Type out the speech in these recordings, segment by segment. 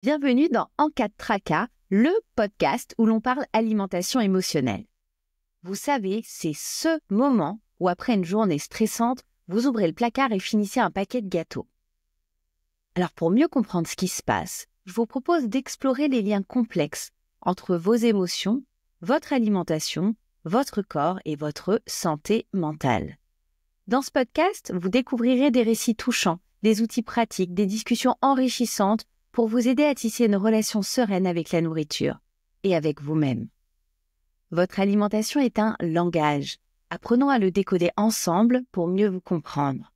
Bienvenue dans En cas de tracas, le podcast où l'on parle alimentation émotionnelle. Vous savez, c'est ce moment où après une journée stressante, vous ouvrez le placard et finissez un paquet de gâteaux. Alors pour mieux comprendre ce qui se passe, je vous propose d'explorer les liens complexes entre vos émotions, votre alimentation, votre corps et votre santé mentale. Dans ce podcast, vous découvrirez des récits touchants, des outils pratiques, des discussions enrichissantes pour vous aider à tisser une relation sereine avec la nourriture et avec vous-même. Votre alimentation est un langage. Apprenons à le décoder ensemble pour mieux vous comprendre.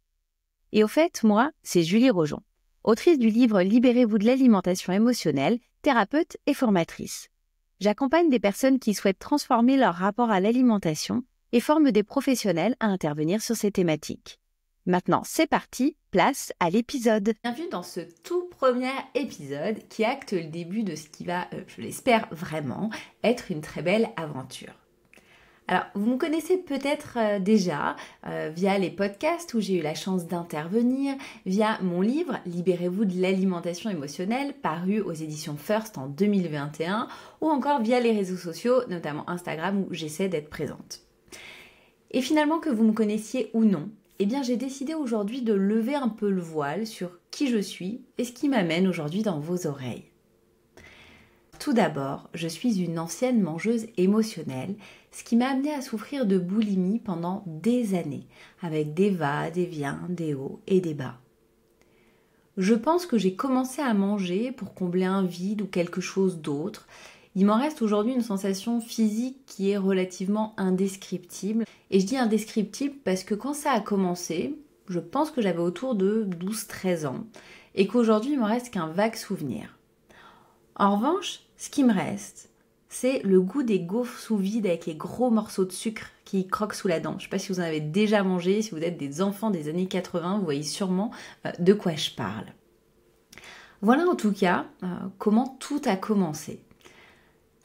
Et au fait, moi, c'est Julie Rojon, autrice du livre Libérez-vous de l'alimentation émotionnelle, thérapeute et formatrice. J'accompagne des personnes qui souhaitent transformer leur rapport à l'alimentation et forme des professionnels à intervenir sur ces thématiques. Maintenant, c'est parti, place à l'épisode. Bienvenue dans ce tout premier épisode qui acte le début de ce qui va, je l'espère vraiment, être une très belle aventure. Alors, vous me connaissez peut-être déjà via les podcasts où j'ai eu la chance d'intervenir, via mon livre « Libérez-vous de l'alimentation émotionnelle » paru aux éditions First en 2021 ou encore via les réseaux sociaux, notamment Instagram où j'essaie d'être présente. Et finalement, que vous me connaissiez ou non, eh bien j'ai décidé aujourd'hui de lever un peu le voile sur qui je suis et ce qui m'amène aujourd'hui dans vos oreilles. Tout d'abord, je suis une ancienne mangeuse émotionnelle, ce qui m'a amenée à souffrir de boulimie pendant des années, avec des va, des viens, des hauts et des bas. Je pense que j'ai commencé à manger pour combler un vide ou quelque chose d'autre. Il m'en reste aujourd'hui une sensation physique qui est relativement indescriptible. Et je dis indescriptible parce que quand ça a commencé, je pense que j'avais autour de 12-13 ans et qu'aujourd'hui il me reste qu'un vague souvenir. En revanche, ce qui me reste, c'est le goût des gaufres sous vide avec les gros morceaux de sucre qui croquent sous la dent. Je ne sais pas si vous en avez déjà mangé, si vous êtes des enfants des années 80, vous voyez sûrement de quoi je parle. Voilà en tout cas comment tout a commencé.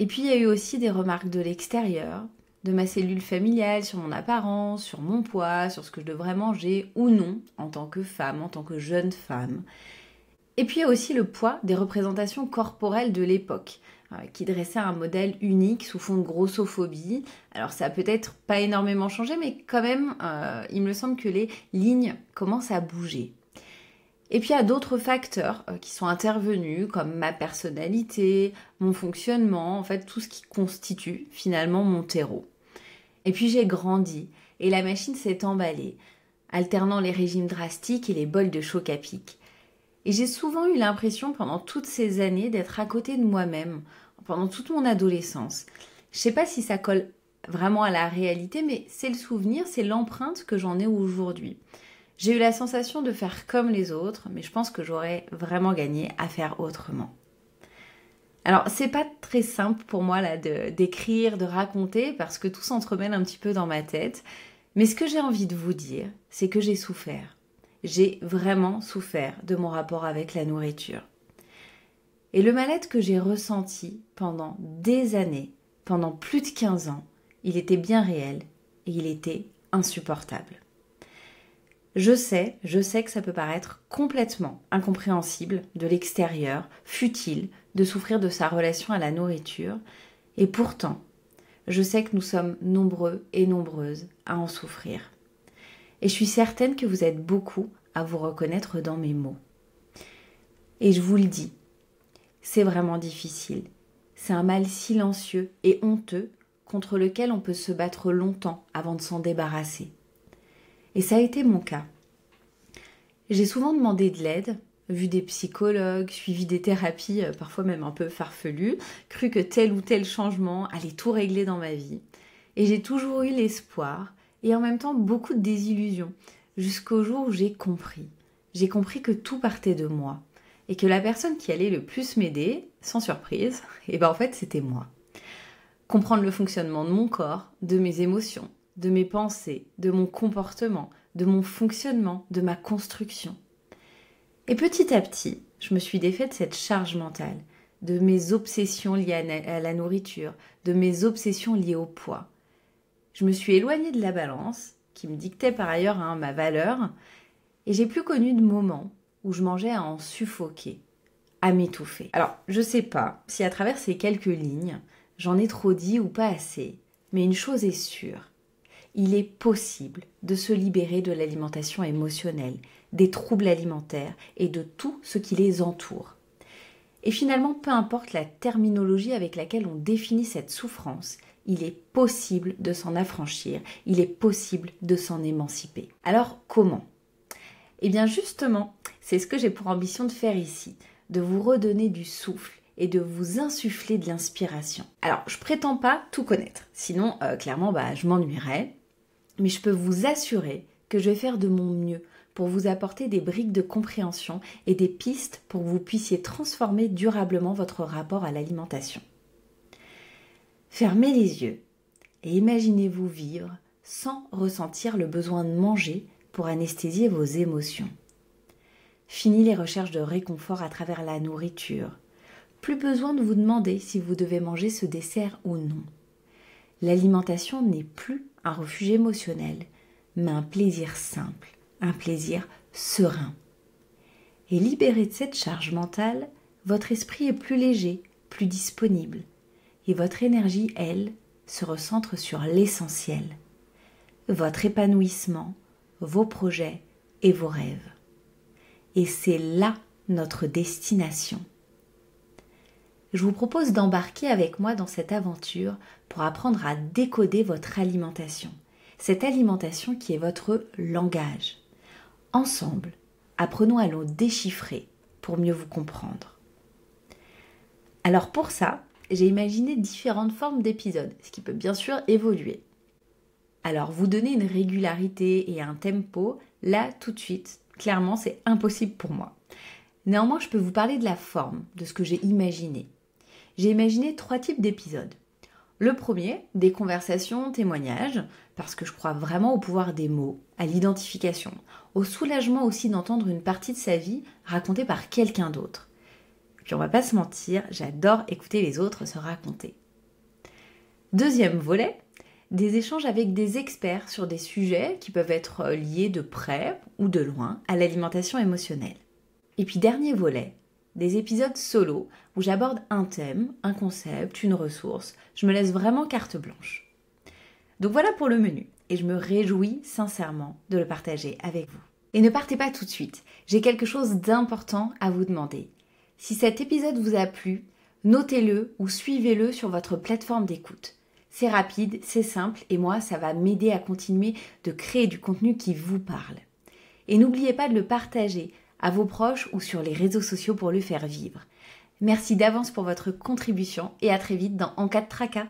Et puis il y a eu aussi des remarques de l'extérieur, de ma cellule familiale, sur mon apparence, sur mon poids, sur ce que je devrais manger ou non en tant que femme, en tant que jeune femme. Et puis il y a aussi le poids des représentations corporelles de l'époque, qui dressaient un modèle unique sous fond de grossophobie. Alors ça a peut-être pas énormément changé, mais quand même, il me semble que les lignes commencent à bouger. Et puis il y a d'autres facteurs qui sont intervenus, comme ma personnalité, mon fonctionnement, en fait tout ce qui constitue finalement mon terreau. Et puis j'ai grandi, et la machine s'est emballée, alternant les régimes drastiques et les bols de choc à pic. Et j'ai souvent eu l'impression pendant toutes ces années d'être à côté de moi-même, pendant toute mon adolescence. Je sais pas si ça colle vraiment à la réalité, mais c'est le souvenir, c'est l'empreinte que j'en ai aujourd'hui. J'ai eu la sensation de faire comme les autres, mais je pense que j'aurais vraiment gagné à faire autrement. Alors, c'est pas très simple pour moi là d'écrire, de raconter, parce que tout s'entremêle un petit peu dans ma tête. Mais ce que j'ai envie de vous dire, c'est que j'ai souffert. J'ai vraiment souffert de mon rapport avec la nourriture. Et le mal-être que j'ai ressenti pendant des années, pendant plus de 15 ans, il était bien réel et il était insupportable. Je sais que ça peut paraître complètement incompréhensible de l'extérieur, futile, de souffrir de sa relation à la nourriture. Et pourtant, je sais que nous sommes nombreux et nombreuses à en souffrir. Et je suis certaine que vous êtes beaucoup à vous reconnaître dans mes mots. Et je vous le dis, c'est vraiment difficile. C'est un mal silencieux et honteux contre lequel on peut se battre longtemps avant de s'en débarrasser. Et ça a été mon cas. J'ai souvent demandé de l'aide, vu des psychologues, suivi des thérapies, parfois même un peu farfelues, cru que tel ou tel changement allait tout régler dans ma vie. Et j'ai toujours eu l'espoir et en même temps beaucoup de désillusions, jusqu'au jour où j'ai compris. J'ai compris que tout partait de moi et que la personne qui allait le plus m'aider, sans surprise, en fait c'était moi. Comprendre le fonctionnement de mon corps, de mes émotions, de mes pensées, de mon comportement, de mon fonctionnement, de ma construction. Et petit à petit, je me suis défait de cette charge mentale, de mes obsessions liées à la nourriture, de mes obsessions liées au poids. Je me suis éloignée de la balance, qui me dictait par ailleurs ma valeur, et j'ai plus connu de moments où je mangeais à en suffoquer, à m'étouffer. Alors, je sais pas si à travers ces quelques lignes, j'en ai trop dit ou pas assez, mais une chose est sûre, il est possible de se libérer de l'alimentation émotionnelle, des troubles alimentaires et de tout ce qui les entoure. Et finalement, peu importe la terminologie avec laquelle on définit cette souffrance, il est possible de s'en affranchir, il est possible de s'en émanciper. Alors comment ? Eh bien justement, c'est ce que j'ai pour ambition de faire ici, de vous redonner du souffle et de vous insuffler de l'inspiration. Alors, je prétends pas tout connaître, sinon clairement je m'ennuierais, mais je peux vous assurer que je vais faire de mon mieux pour vous apporter des briques de compréhension et des pistes pour que vous puissiez transformer durablement votre rapport à l'alimentation. Fermez les yeux et imaginez-vous vivre sans ressentir le besoin de manger pour anesthésier vos émotions. Fini les recherches de réconfort à travers la nourriture. Plus besoin de vous demander si vous devez manger ce dessert ou non. L'alimentation n'est plus un refuge émotionnel, mais un plaisir simple, un plaisir serein. Et libéré de cette charge mentale, votre esprit est plus léger, plus disponible. Et votre énergie, elle, se recentre sur l'essentiel. Votre épanouissement, vos projets et vos rêves. Et c'est là notre destination. Je vous propose d'embarquer avec moi dans cette aventure pour apprendre à décoder votre alimentation. Cette alimentation qui est votre langage. Ensemble, apprenons à le déchiffrer pour mieux vous comprendre. Alors pour ça, j'ai imaginé différentes formes d'épisodes, ce qui peut bien sûr évoluer. Alors vous donner une régularité et un tempo, là tout de suite, clairement c'est impossible pour moi. Néanmoins, je peux vous parler de la forme, de ce que j'ai imaginé. J'ai imaginé 3 types d'épisodes. Le premier, des conversations, témoignages, parce que je crois vraiment au pouvoir des mots, à l'identification, au soulagement aussi d'entendre une partie de sa vie racontée par quelqu'un d'autre. Puis on va pas se mentir, j'adore écouter les autres se raconter. Deuxième volet, des échanges avec des experts sur des sujets qui peuvent être liés de près ou de loin à l'alimentation émotionnelle. Et puis dernier volet, des épisodes solo où j'aborde un thème, un concept, une ressource. Je me laisse vraiment carte blanche. Donc voilà pour le menu et je me réjouis sincèrement de le partager avec vous. Et ne partez pas tout de suite, j'ai quelque chose d'important à vous demander. Si cet épisode vous a plu, notez-le ou suivez-le sur votre plateforme d'écoute. C'est rapide, c'est simple et moi ça va m'aider à continuer de créer du contenu qui vous parle. Et n'oubliez pas de le partager à vos proches ou sur les réseaux sociaux pour le faire vivre. Merci d'avance pour votre contribution et à très vite dans En cas de tracas.